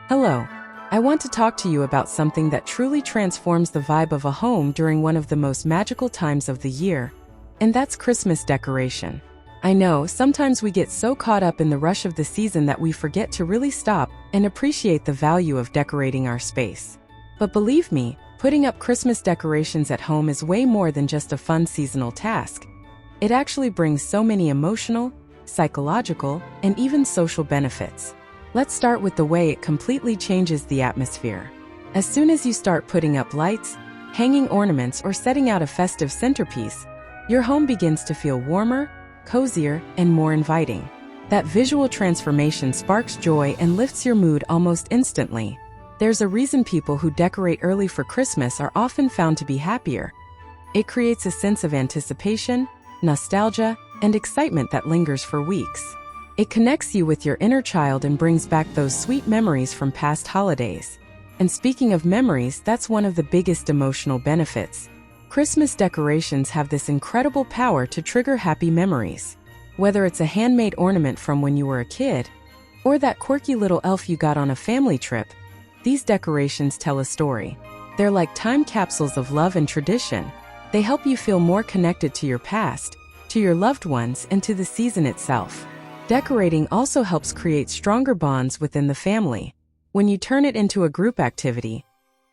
Hello. I want to talk to you about something that truly transforms the vibe of a home during one of the most magical times of the year, and that's Christmas decoration. I know, sometimes we get so caught up in the rush of the season that we forget to really stop and appreciate the value of decorating our space. But believe me, putting up Christmas decorations at home is way more than just a fun seasonal task. It actually brings so many emotional, psychological, and even social benefits. Let's start with the way it completely changes the atmosphere. As soon as you start putting up lights, hanging ornaments, or setting out a festive centerpiece, your home begins to feel warmer, cozier, and more inviting. That visual transformation sparks joy and lifts your mood almost instantly. There's a reason people who decorate early for Christmas are often found to be happier. It creates a sense of anticipation, nostalgia, and excitement that lingers for weeks. It connects you with your inner child and brings back those sweet memories from past holidays. And speaking of memories, that's one of the biggest emotional benefits. Christmas decorations have this incredible power to trigger happy memories. Whether it's a handmade ornament from when you were a kid, or that quirky little elf you got on a family trip, these decorations tell a story. They're like time capsules of love and tradition. They help you feel more connected to your past, to your loved ones, and to the season itself. Decorating also helps create stronger bonds within the family. When you turn it into a group activity,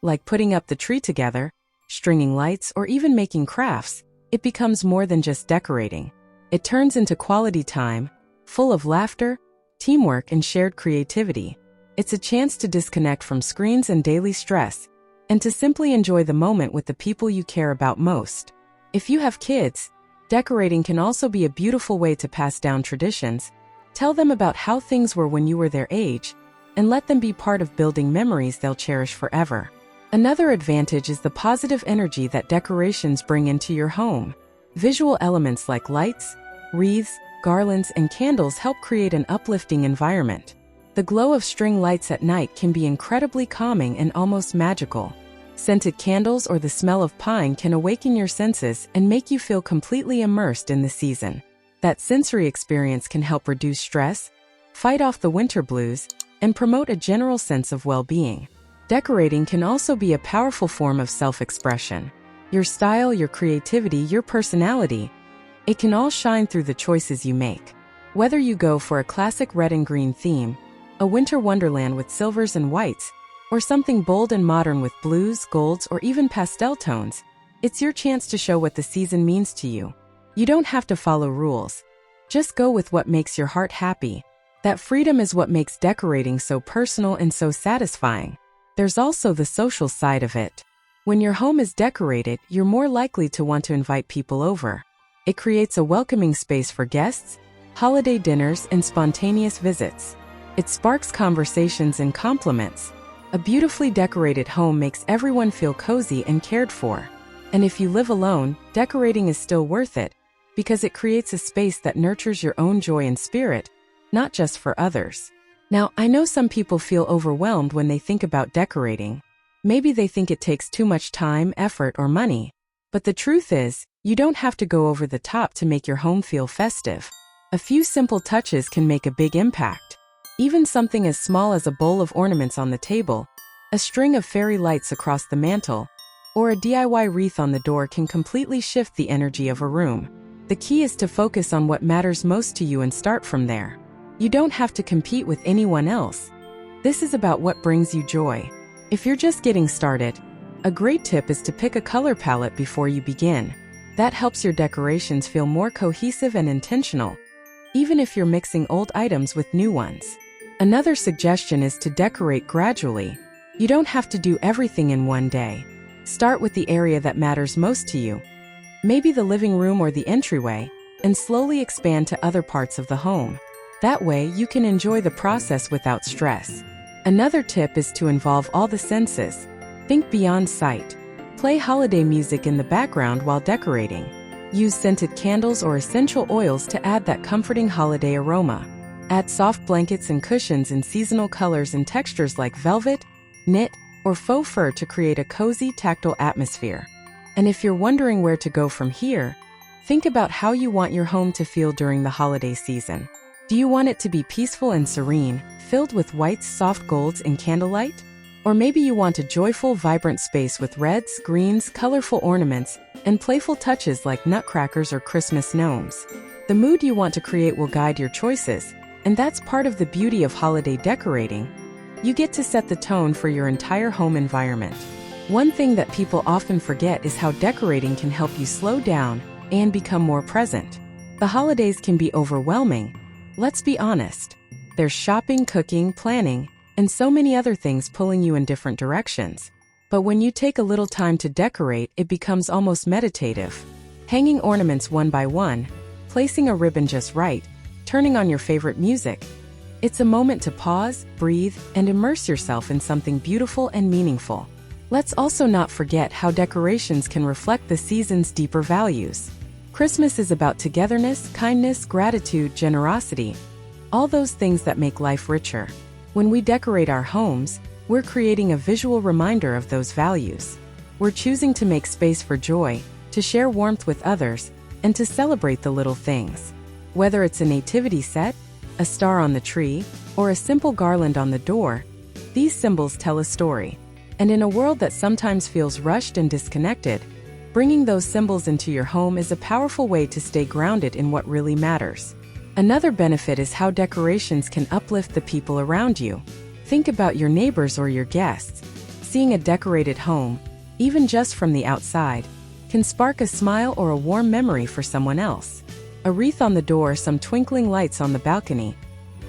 like putting up the tree together, stringing lights, or even making crafts, it becomes more than just decorating. It turns into quality time, full of laughter, teamwork, and shared creativity. It's a chance to disconnect from screens and daily stress, and to simply enjoy the moment with the people you care about most. If you have kids, decorating can also be a beautiful way to pass down traditions. Tell them about how things were when you were their age, and let them be part of building memories they'll cherish forever. Another advantage is the positive energy that decorations bring into your home. Visual elements like lights, wreaths, garlands, and candles help create an uplifting environment. The glow of string lights at night can be incredibly calming and almost magical. Scented candles or the smell of pine can awaken your senses and make you feel completely immersed in the season. That sensory experience can help reduce stress, fight off the winter blues, and promote a general sense of well-being. Decorating can also be a powerful form of self-expression. Your style, your creativity, your personality, it can all shine through the choices you make. Whether you go for a classic red and green theme, a winter wonderland with silvers and whites, or something bold and modern with blues, golds, or even pastel tones, it's your chance to show what the season means to you. You don't have to follow rules. Just go with what makes your heart happy. That freedom is what makes decorating so personal and so satisfying. There's also the social side of it. When your home is decorated, you're more likely to want to invite people over. It creates a welcoming space for guests, holiday dinners, and spontaneous visits. It sparks conversations and compliments. A beautifully decorated home makes everyone feel cozy and cared for. And if you live alone, decorating is still worth it, because it creates a space that nurtures your own joy and spirit, not just for others. Now, I know some people feel overwhelmed when they think about decorating. Maybe they think it takes too much time, effort, or money. But the truth is, you don't have to go over the top to make your home feel festive. A few simple touches can make a big impact. Even something as small as a bowl of ornaments on the table, a string of fairy lights across the mantel, or a DIY wreath on the door can completely shift the energy of a room. The key is to focus on what matters most to you and start from there. You don't have to compete with anyone else. This is about what brings you joy. If you're just getting started, a great tip is to pick a color palette before you begin. That helps your decorations feel more cohesive and intentional, even if you're mixing old items with new ones. Another suggestion is to decorate gradually. You don't have to do everything in one day. Start with the area that matters most to you, maybe the living room or the entryway, and slowly expand to other parts of the home. That way, you can enjoy the process without stress. Another tip is to involve all the senses. Think beyond sight. Play holiday music in the background while decorating. Use scented candles or essential oils to add that comforting holiday aroma. Add soft blankets and cushions in seasonal colors and textures like velvet, knit, or faux fur to create a cozy, tactile atmosphere. And if you're wondering where to go from here, think about how you want your home to feel during the holiday season. Do you want it to be peaceful and serene, filled with whites, soft golds, and candlelight? Or maybe you want a joyful, vibrant space with reds, greens, colorful ornaments, and playful touches like nutcrackers or Christmas gnomes. The mood you want to create will guide your choices, and that's part of the beauty of holiday decorating. You get to set the tone for your entire home environment. One thing that people often forget is how decorating can help you slow down and become more present. The holidays can be overwhelming. Let's be honest. There's shopping, cooking, planning, and so many other things pulling you in different directions. But when you take a little time to decorate, it becomes almost meditative. Hanging ornaments one by one, placing a ribbon just right, turning on your favorite music. It's a moment to pause, breathe, and immerse yourself in something beautiful and meaningful. Let's also not forget how decorations can reflect the season's deeper values. Christmas is about togetherness, kindness, gratitude, generosity, all those things that make life richer. When we decorate our homes, we're creating a visual reminder of those values. We're choosing to make space for joy, to share warmth with others, and to celebrate the little things. Whether it's a nativity set, a star on the tree, or a simple garland on the door, these symbols tell a story. And in a world that sometimes feels rushed and disconnected, bringing those symbols into your home is a powerful way to stay grounded in what really matters. Another benefit is how decorations can uplift the people around you. Think about your neighbors or your guests. Seeing a decorated home, even just from the outside, can spark a smile or a warm memory for someone else. A wreath on the door, some twinkling lights on the balcony.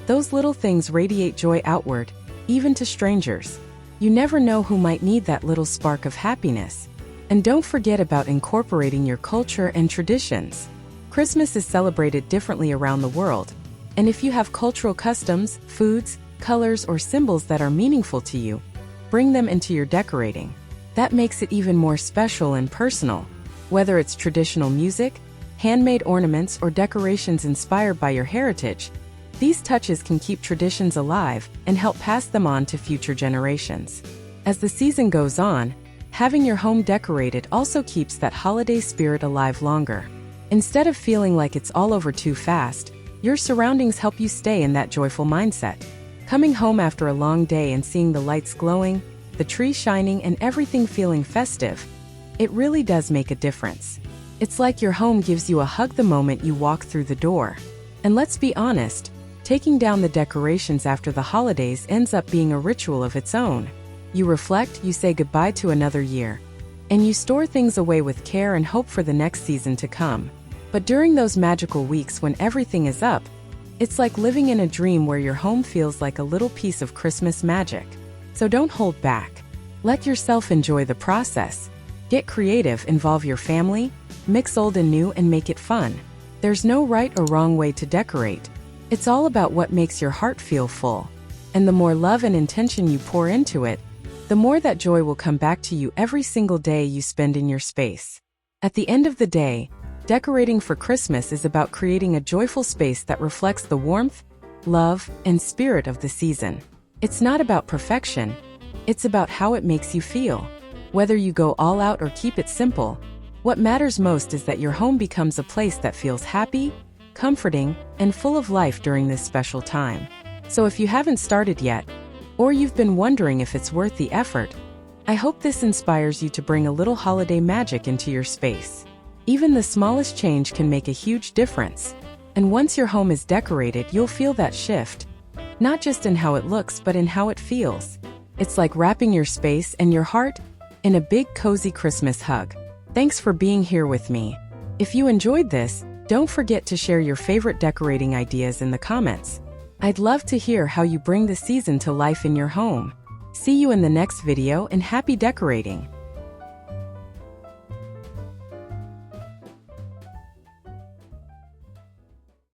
Those little things radiate joy outward, even to strangers. You never know who might need that little spark of happiness. And don't forget about incorporating your culture and traditions. Christmas is celebrated differently around the world, and if you have cultural customs, foods, colors, or symbols that are meaningful to you, bring them into your decorating. That makes it even more special and personal. Whether it's traditional music, handmade ornaments, or decorations inspired by your heritage, these touches can keep traditions alive and help pass them on to future generations. As the season goes on, having your home decorated also keeps that holiday spirit alive longer. Instead of feeling like it's all over too fast, your surroundings help you stay in that joyful mindset. Coming home after a long day and seeing the lights glowing, the tree shining, and everything feeling festive, it really does make a difference. It's like your home gives you a hug the moment you walk through the door. And let's be honest, taking down the decorations after the holidays ends up being a ritual of its own. You reflect, you say goodbye to another year, and you store things away with care and hope for the next season to come. But during those magical weeks when everything is up, it's like living in a dream where your home feels like a little piece of Christmas magic. So don't hold back. Let yourself enjoy the process. Get creative, involve your family, mix old and new, and make it fun. There's no right or wrong way to decorate. It's all about what makes your heart feel full. And the more love and intention you pour into it, the more that joy will come back to you every single day you spend in your space. At the end of the day, decorating for Christmas is about creating a joyful space that reflects the warmth, love, and spirit of the season. It's not about perfection, it's about how it makes you feel. Whether you go all out or keep it simple, what matters most is that your home becomes a place that feels happy, comforting, and full of life during this special time. So if you haven't started yet, or you've been wondering if it's worth the effort, I hope this inspires you to bring a little holiday magic into your space. Even the smallest change can make a huge difference. And once your home is decorated, you'll feel that shift, not just in how it looks, but in how it feels. It's like wrapping your space and your heart in a big, cozy Christmas hug. Thanks for being here with me. If you enjoyed this, don't forget to share your favorite decorating ideas in the comments. I'd love to hear how you bring the season to life in your home. See you in the next video, and happy decorating!